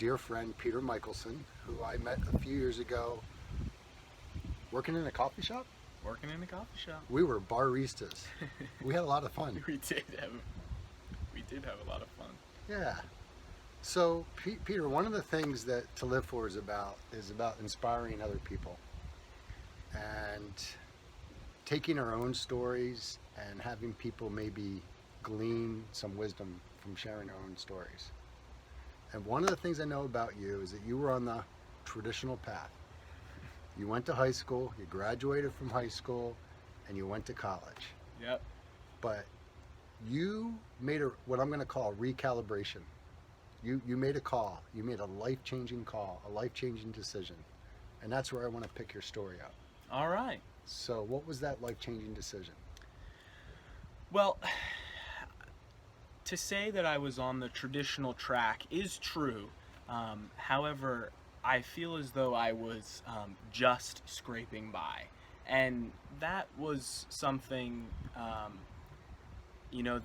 dear friend, Peter Michaelsen, who I met a few years ago working in a coffee shop. Working in a coffee shop. We were baristas. We had a lot of fun. we did have we did have a lot of fun. Yeah. So, Peter, one of the things that To Live For is about inspiring other people and taking our own stories and having people maybe glean some wisdom from sharing our own stories. And one of the things I know about you is that you were on the traditional path. You went to high school, you graduated from high school, and you went to college. Yep. But you made what I'm going to call recalibration. You made a call. You made a life-changing call, a life-changing decision. And that's where I want to pick your story up. All right. So what was that life-changing decision? Well, to say that I was on the traditional track is true. However, I feel as though I was just scraping by. And that was something,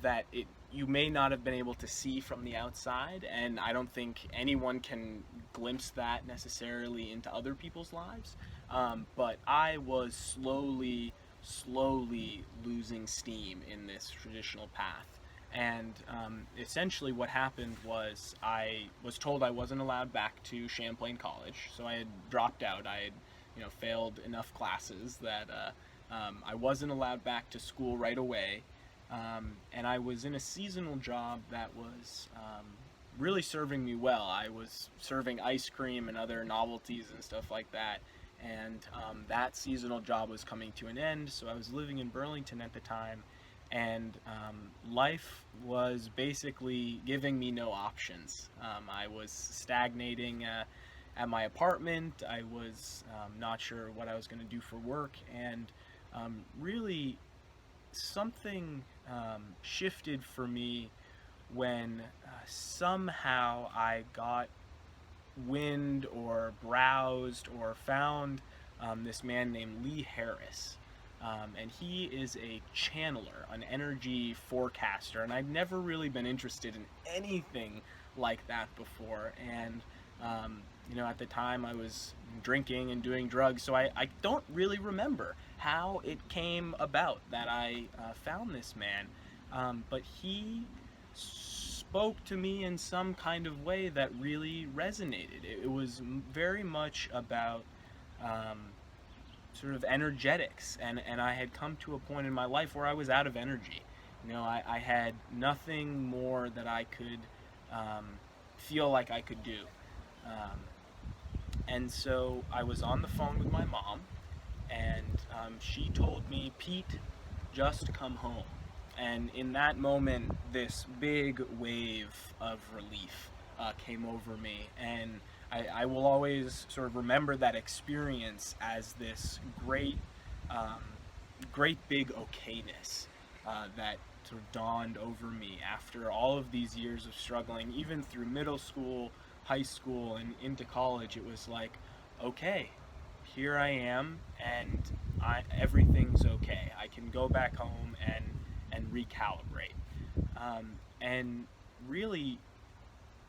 that you may not have been able to see from the outside, and I don't think anyone can glimpse that necessarily into other people's lives. But I was slowly losing steam in this traditional path. And essentially what happened was I was told I wasn't allowed back to Champlain College, so I had dropped out. I had failed enough classes that I wasn't allowed back to school right away. And I was in a seasonal job that was really serving me well. I was serving ice cream and other novelties and stuff like that. And that seasonal job was coming to an end, so I was living in Burlington at the time. And life was basically giving me no options. I was stagnating at my apartment. I was not sure what I was going to do for work, and really something shifted for me when somehow I got wind or browsed or found this man named Lee Harris. And he is a channeler, an energy forecaster, and I've never really been interested in anything like that before. And at the time I was drinking and doing drugs, so I don't really remember how it came about that I found this man. But he spoke to me in some kind of way that really resonated. It was very much about sort of energetics, and I had come to a point in my life where I was out of energy. I had nothing more that I could feel like I could do. And so I was on the phone with my mom, and she told me, "Pete, just come home." And in that moment, this big wave of relief came over me, and I will always sort of remember that experience as this great big okayness that sort of dawned over me after all of these years of struggling, even through middle school, high school, and into college. It was like, okay, here I am, and everything's okay. I can go back home and recalibrate. And really,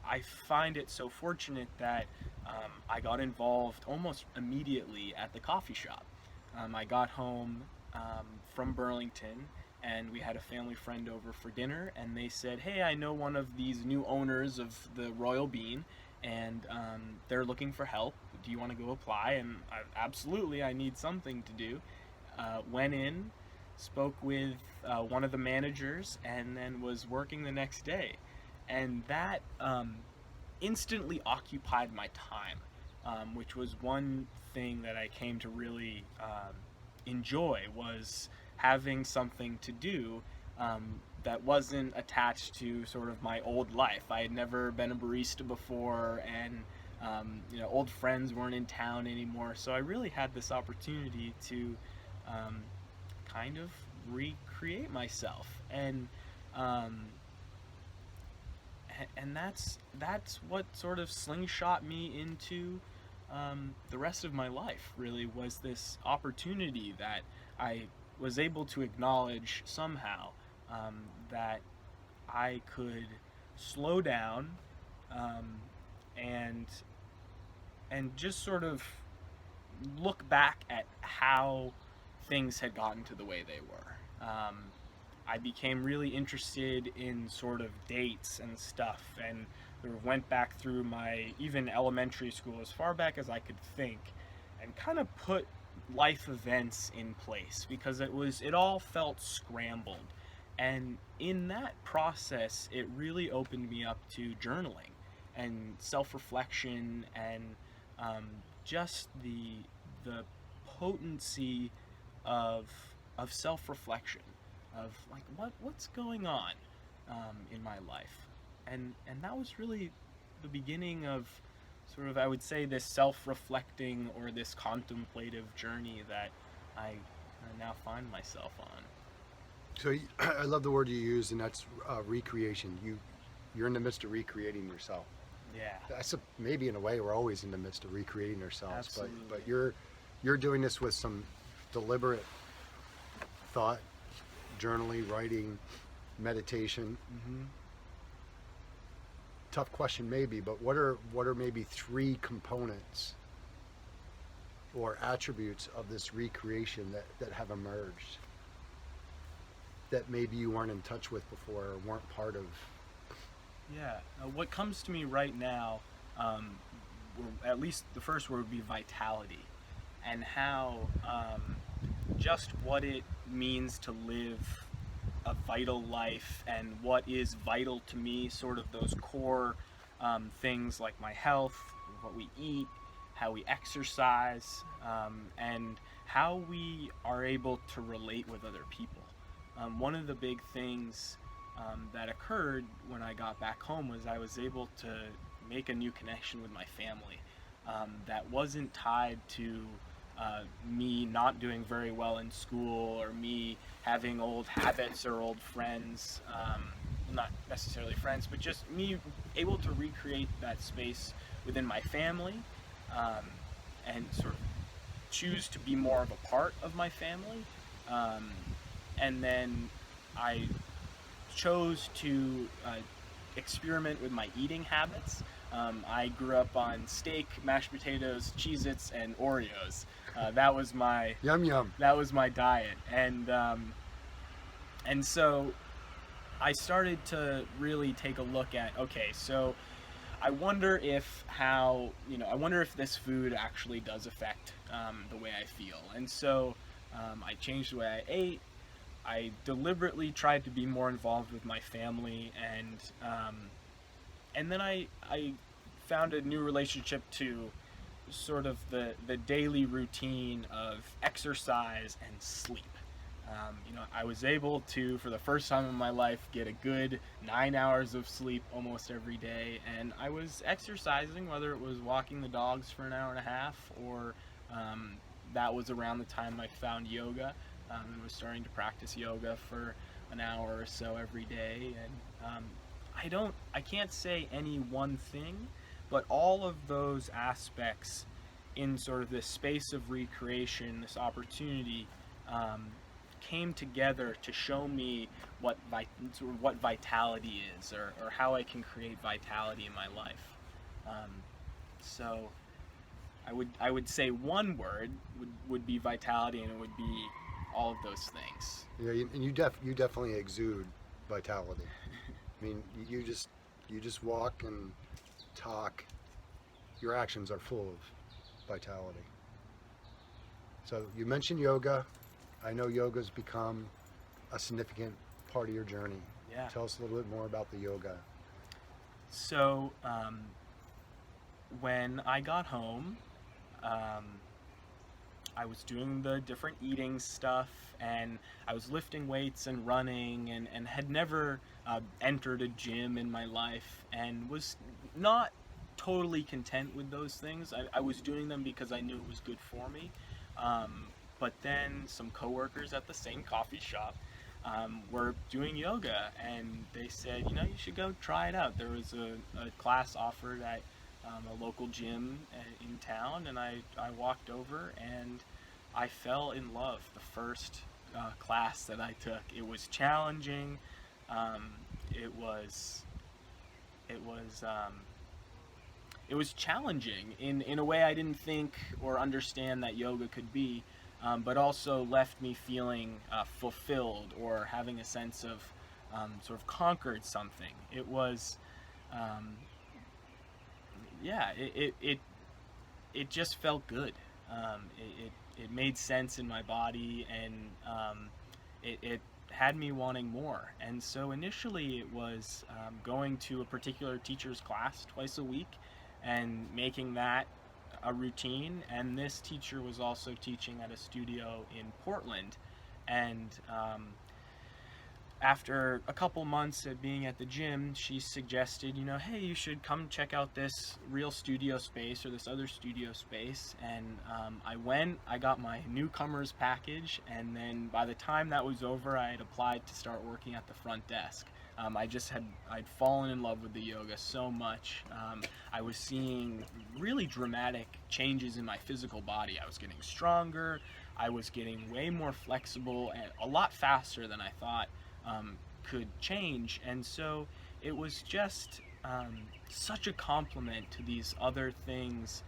I find it so fortunate that I got involved almost immediately at the coffee shop. I got home from Burlington, and we had a family friend over for dinner, and they said, "Hey, I know one of these new owners of the Royal Bean, and they're looking for help. Do you want to go apply?" And absolutely, I need something to do. Went in, spoke with one of the managers, and then was working the next day. And that instantly occupied my time, which was one thing that I came to really enjoy, was having something to do that wasn't attached to sort of my old life. I had never been a barista before, and old friends weren't in town anymore, so I really had this opportunity to kind of recreate myself, and that's what sort of slingshot me into the rest of my life. Really, was this opportunity that I was able to acknowledge somehow, that I could slow down and just sort of look back at how things had gotten to the way they were. I became really interested in sort of dates and stuff, and sort of went back through my even elementary school as far back as I could think, and kind of put life events in place, because it all felt scrambled. And in that process, it really opened me up to journaling and self-reflection, and just the potency of self-reflection, of like what's going on in my life, and that was really the beginning of sort of, I would say, this self-reflecting or this contemplative journey that I now find myself on. So I love the word you use, and that's recreation. You're in the midst of recreating yourself. Yeah. Maybe in a way we're always in the midst of recreating ourselves. Absolutely. But you're doing this with some deliberate thought, journaling, writing, meditation. Mm-hmm. Tough question maybe, but what are maybe 3 components or attributes of this recreation that have emerged that maybe you weren't in touch with before or weren't part of? Yeah. What comes to me right now, at least the first word would be vitality, and how just what it means to live a vital life, and what is vital to me, sort of those core things like my health, what we eat, how we exercise, and how we are able to relate with other people. One of the big things that occurred when I got back home was I was able to make a new connection with my family that wasn't tied to me not doing very well in school, or me having old habits or old friends, not necessarily friends, but just me able to recreate that space within my family, and sort of choose to be more of a part of my family. And then I chose to experiment with my eating habits. I grew up on steak, mashed potatoes, Cheez-Its, and Oreos. That was my Yum. That was my diet, and so I started to really take a look at, okay, so I wonder if this food actually does affect the way I feel, and so I changed the way I ate. I deliberately tried to be more involved with my family, and then I found a new relationship to sort of the daily routine of exercise and sleep. I was able to, for the first time in my life, get a good 9 hours of sleep almost every day, and I was exercising, whether it was walking the dogs for an hour and a half, or that was around the time I found yoga, and was starting to practice yoga for an hour or so every day. And I can't say any one thing, but all of those aspects in sort of this space of recreation, this opportunity, came together to show me what vitality is, or how I can create vitality in my life. So I would say one word would be vitality, and it would be all of those things. Yeah, and you definitely exude vitality. I mean, you just walk and talk. Your actions are full of vitality. So you mentioned yoga. I know yoga's become a significant part of your journey. Yeah. Tell us a little bit more about the yoga. So when I got home, I was doing the different eating stuff, and I was lifting weights and running, and had never entered a gym in my life, and was not totally content with those things. I was doing them because I knew it was good for me. But then some coworkers at the same coffee shop were doing yoga, and they said, you should go try it out. There was a class offered at a local gym in town, and I walked over, and I fell in love the first class that I took. It was challenging. it was challenging in a way I didn't think or understand that yoga could be, but also left me feeling fulfilled or having a sense of sort of conquered something. It was, um, yeah, it just felt good. It made sense in my body, and it had me wanting more. And so initially it was going to a particular teacher's class twice a week and making that a routine. And this teacher was also teaching at a studio in Portland. And after a couple months of being at the gym, she suggested, hey, you should come check out this real studio space or this other studio space. And I went, I got my newcomer's package, and then by the time that was over, I had applied to start working at the front desk. I'd fallen in love with the yoga so much. I was seeing really dramatic changes in my physical body. I was getting stronger, I was getting way more flexible, and a lot faster than I thought could change. And so it was just such a compliment to these other things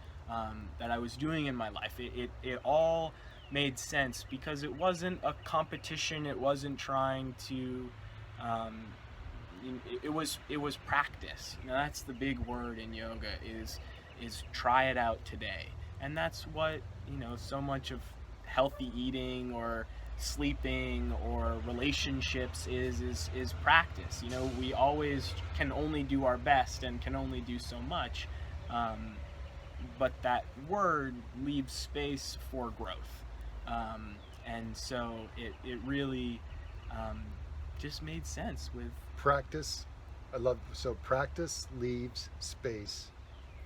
that I was doing in my life. It all made sense because it wasn't a competition. It wasn't trying to it was practice. That's the big word in yoga, is try it out today. And that's what so much of healthy eating or sleeping or relationships is practice. We always can only do our best and can only do so much, but that word leaves space for growth, and so it really just made sense with Practice. Practice leaves space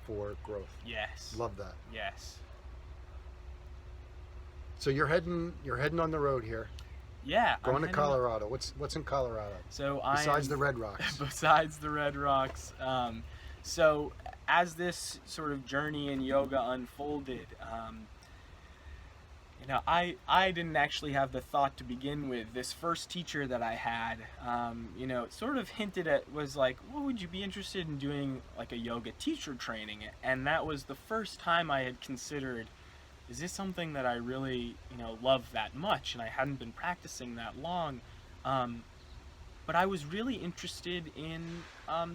for growth. yes. Love that. Yes. So you're heading on the road here, Yeah. going to Colorado. What's in Colorado? So Besides the Red Rocks. Besides the Red Rocks. So as this sort of journey in yoga unfolded, I didn't actually have the thought to begin with. This first teacher that I had, sort of hinted at, was like, well, would you be interested in doing like a yoga teacher training? And that was the first time I had considered, is this something that I really, love that much? And I hadn't been practicing that long. But I was really interested in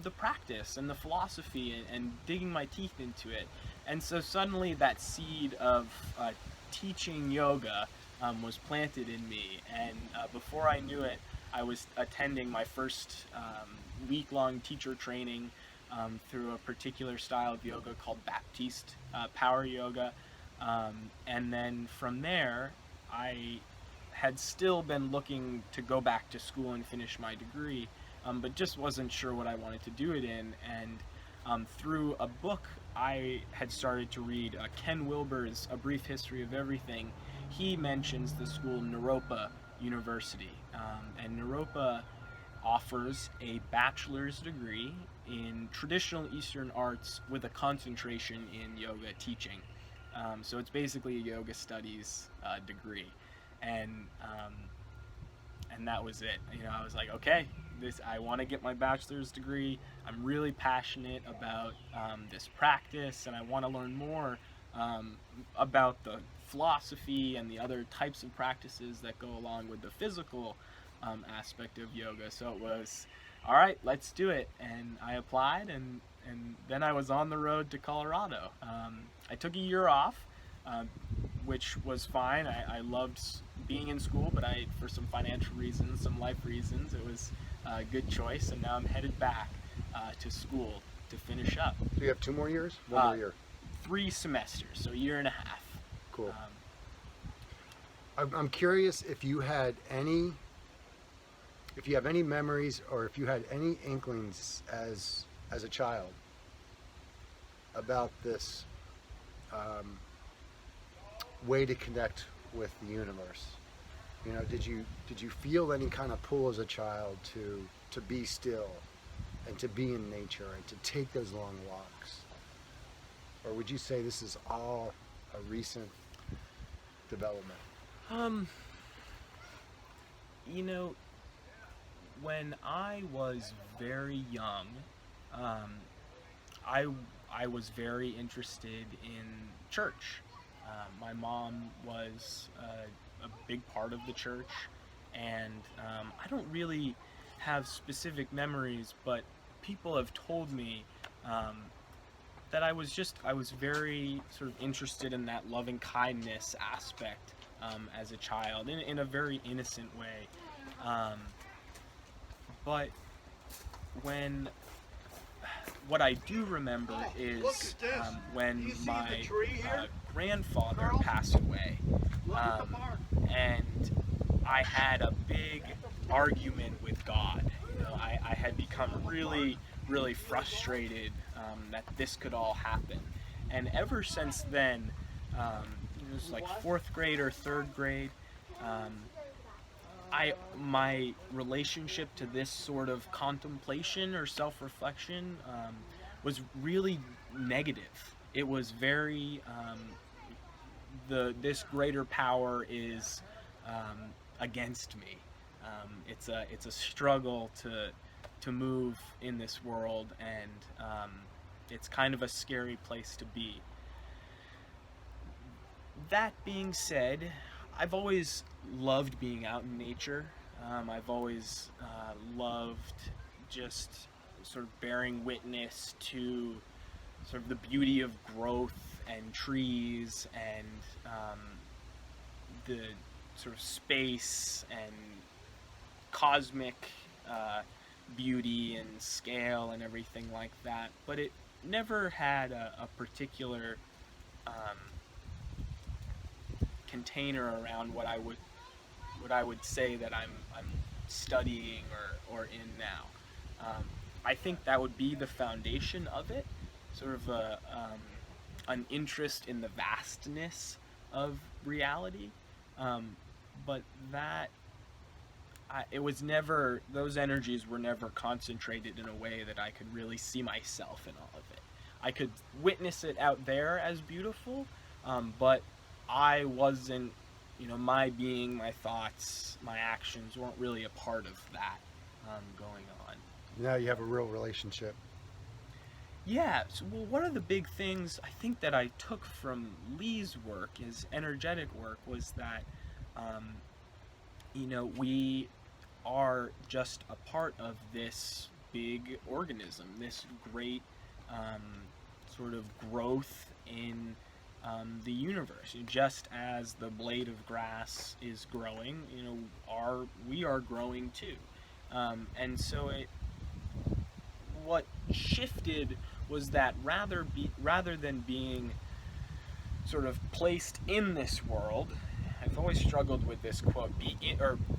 the practice and the philosophy and digging my teeth into it. And so suddenly that seed of teaching yoga was planted in me. And before I knew it, I was attending my first week-long teacher training through a particular style of yoga called Baptiste Power Yoga. And then from there, I had still been looking to go back to school and finish my degree, but just wasn't sure what I wanted to do it in. And through a book I had started to read, Ken Wilber's A Brief History of Everything, he mentions the school Naropa University. And Naropa offers a bachelor's degree in traditional Eastern arts with a concentration in yoga teaching. So it's basically a yoga studies degree, and that was it. I was like, okay, I want to get my bachelor's degree. I'm really passionate about this practice, and I want to learn more about the philosophy and the other types of practices that go along with the physical aspect of yoga. So it was, all right, let's do it. And I applied, and then I was on the road to Colorado. I took a year off, which was fine. I loved being in school, but for some financial reasons, some life reasons, it was a good choice. And now I'm headed back to school to finish up. Do you have 2 more years? 1 more year? 3 semesters, so a year and a half. Cool. I'm curious if you have any memories, or if you had any inklings as a child about this way to connect with the universe. Did you feel any kind of pull as a child to be still and to be in nature and to take those long walks? Or would you say this is all a recent development? When I was very young, I I was very interested in church. My mom was a big part of the church, and I don't really have specific memories, but people have told me um, that I was very sort of interested in that loving kindness aspect as a child in a very innocent way. Um, but when what I do remember is when my grandfather passed away, um, and I had a big argument with God. You know, I had become really, really frustrated that this could all happen, and ever since then, it was like fourth grade or third grade. Um, my relationship to this sort of contemplation or self-reflection was really negative. It was very this greater power is against me. It's a struggle to move in this world, and it's kind of a scary place to be. That being said, I've always loved being out in nature. I've always loved just sort of bearing witness to sort of the beauty of growth and trees and the sort of space and cosmic beauty and scale and everything like that. But it never had a particular container around what I would say that I'm studying or in now. I think that would be the foundation of it, sort of an interest in the vastness of reality. But it was never, those energies were never concentrated in a way that I could really see myself in all of it. I could witness it out there as beautiful, but I wasn't, my being, my thoughts, my actions weren't really a part of that going on. Now you have a real relationship. Yeah, so, well, one of the big things I think that I took from Lee's work, his energetic work, was that, we are just a part of this big organism, this great sort of growth in the universe. Just as the blade of grass is growing, we are growing too. And so what shifted was that rather than being sort of placed in this world, I've always struggled with this quote: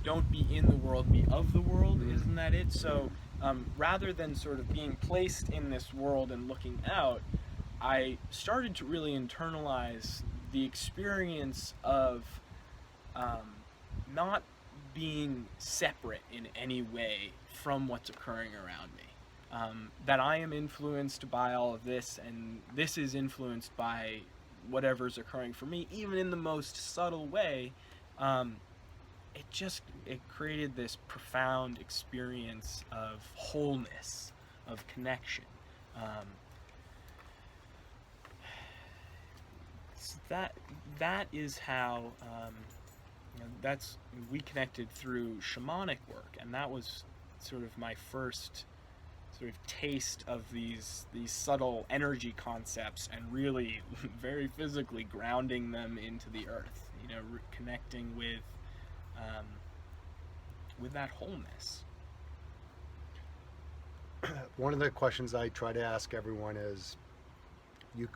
don't be in the world, be of the world." Mm-hmm. Isn't that it? So rather than sort of being placed in this world and looking out, I started to really internalize the experience of not being separate in any way from what's occurring around me. That I am influenced by all of this, and this is influenced by whatever's occurring for me, even in the most subtle way. It created this profound experience of wholeness, of connection. That is how we connected through shamanic work, and that was sort of my first sort of taste of these subtle energy concepts, and really very physically grounding them into the earth, connecting with that wholeness. One of the questions I try to ask everyone is, you've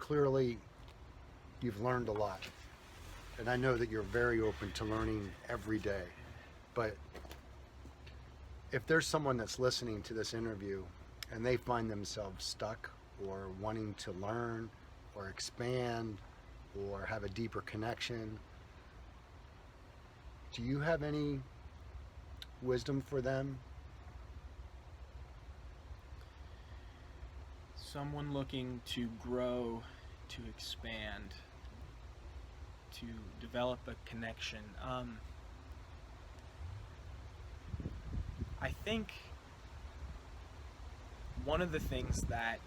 learned a lot, and I know that you're very open to learning every day, but if there's someone that's listening to this interview and they find themselves stuck or wanting to learn or expand or have a deeper connection, do you have any wisdom for them? Someone looking to grow, to expand, to develop a connection. I think one of the things that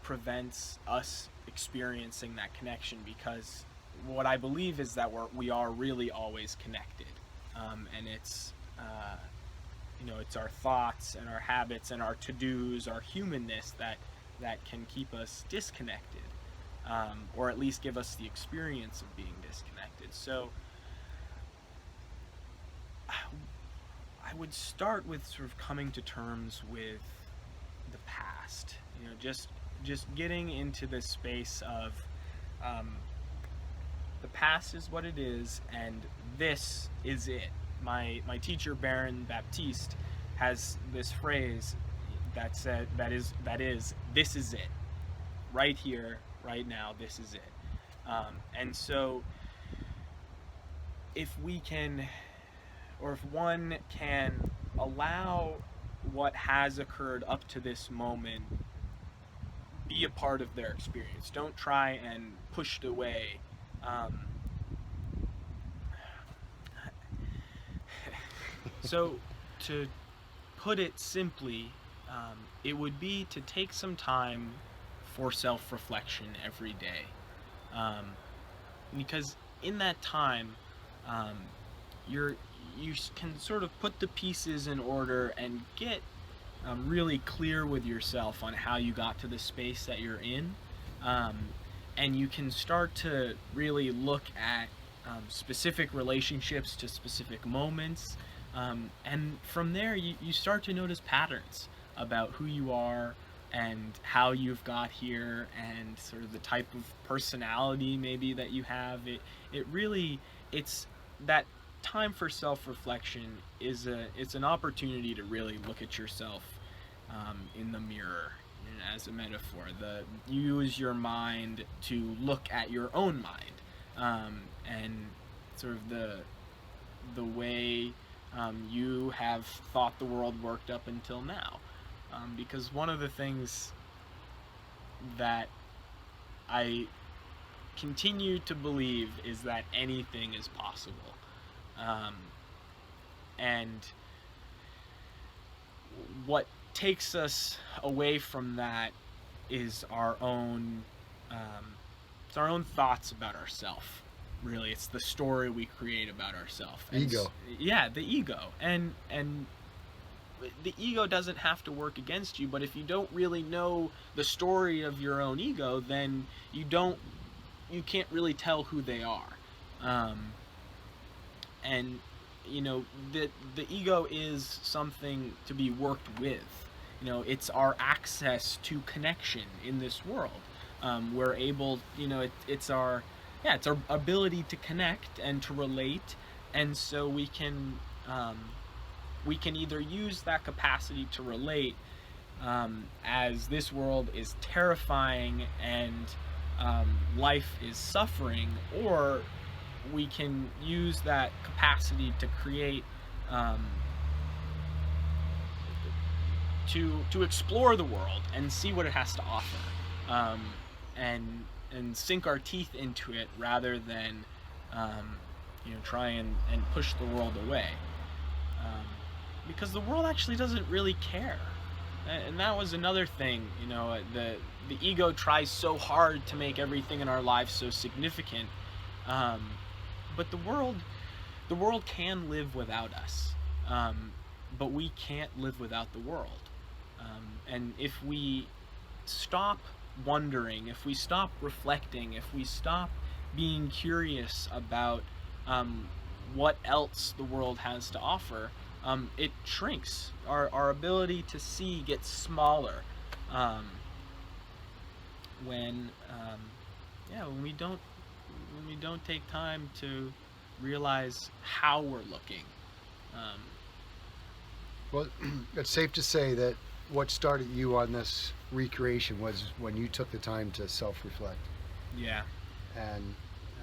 prevents us experiencing that connection, because what I believe is that we are really always connected, and it's it's our thoughts and our habits and our to-dos, our humanness that can keep us disconnected, or at least give us the experience of being disconnected. So I would start with sort of coming to terms with the past. Just getting into this space of the past is what it is, and this is it. My teacher Baron Baptiste has this phrase that is this is it, right here, right now. This is it. And so, if we can, or if one can allow what has occurred up to this moment be a part of their experience. Don't try and push it away. So, to put it simply, it would be to take some time for self-reflection every day. Because in that time, you can sort of put the pieces in order and get really clear with yourself on how you got to the space that you're in, and you can start to really look at specific relationships to specific moments, and from there you start to notice patterns about who you are and how you've got here, and sort of the type of personality maybe that you have. It's that time for self-reflection it's an opportunity to really look at yourself in the mirror, as a metaphor. Use your mind to look at your own mind, and sort of the way you have thought the world worked up until now. Because one of the things that I continue to believe is that anything is possible. And what takes us away from that is our own thoughts about ourselves. Really, it's the story we create about ourselves. Ego. Yeah, the ego. And the ego doesn't have to work against you, but if you don't really know the story of your own ego, then you can't really tell who they are. And the ego is something to be worked with. It's our access to connection in this world. We're able, it's our ability to connect and to relate, and so we can either use that capacity to relate as this world is terrifying and life is suffering, or we can use that capacity to create, to explore the world and see what it has to offer, and sink our teeth into it rather than try and push the world away, because the world actually doesn't really care. And that was another thing. The ego tries so hard to make everything in our lives so significant, but the world can live without us, but we can't live without the world. And if we stop wondering, if we stop reflecting, if we stop being curious about what else the world has to offer, it shrinks. Our ability to see gets smaller when we don't take time to realize how we're looking. Well, it's safe to say that what started you on this recreation was when you took the time to self-reflect. Yeah, And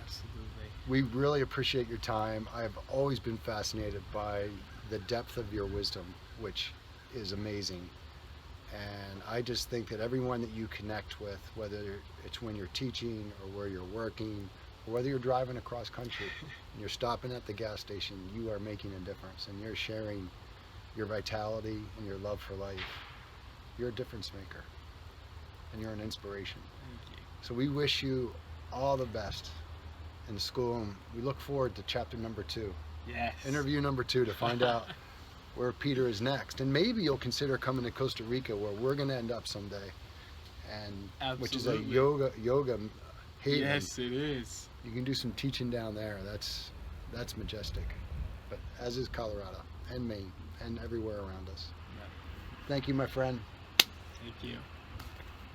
absolutely. we really appreciate your time. I've always been fascinated by the depth of your wisdom, which is amazing. And I just think that everyone that you connect with, whether it's when you're teaching or where you're working, or whether you're driving across country and you're stopping at the gas station, you are making a difference, and you're sharing your vitality and your love for life. You're a difference maker. and you're an inspiration. Thank you. So we wish you all the best in school, and we look forward to chapter number 2. Yes. Interview number 2 to find out where Peter is next. And maybe you'll consider coming to Costa Rica, where we're going to end up someday, and which is a yoga haven. Yes, it is. You can do some teaching down there. That's majestic. But as is Colorado and Maine and everywhere around us. Yeah. Thank you, my friend. Thank you.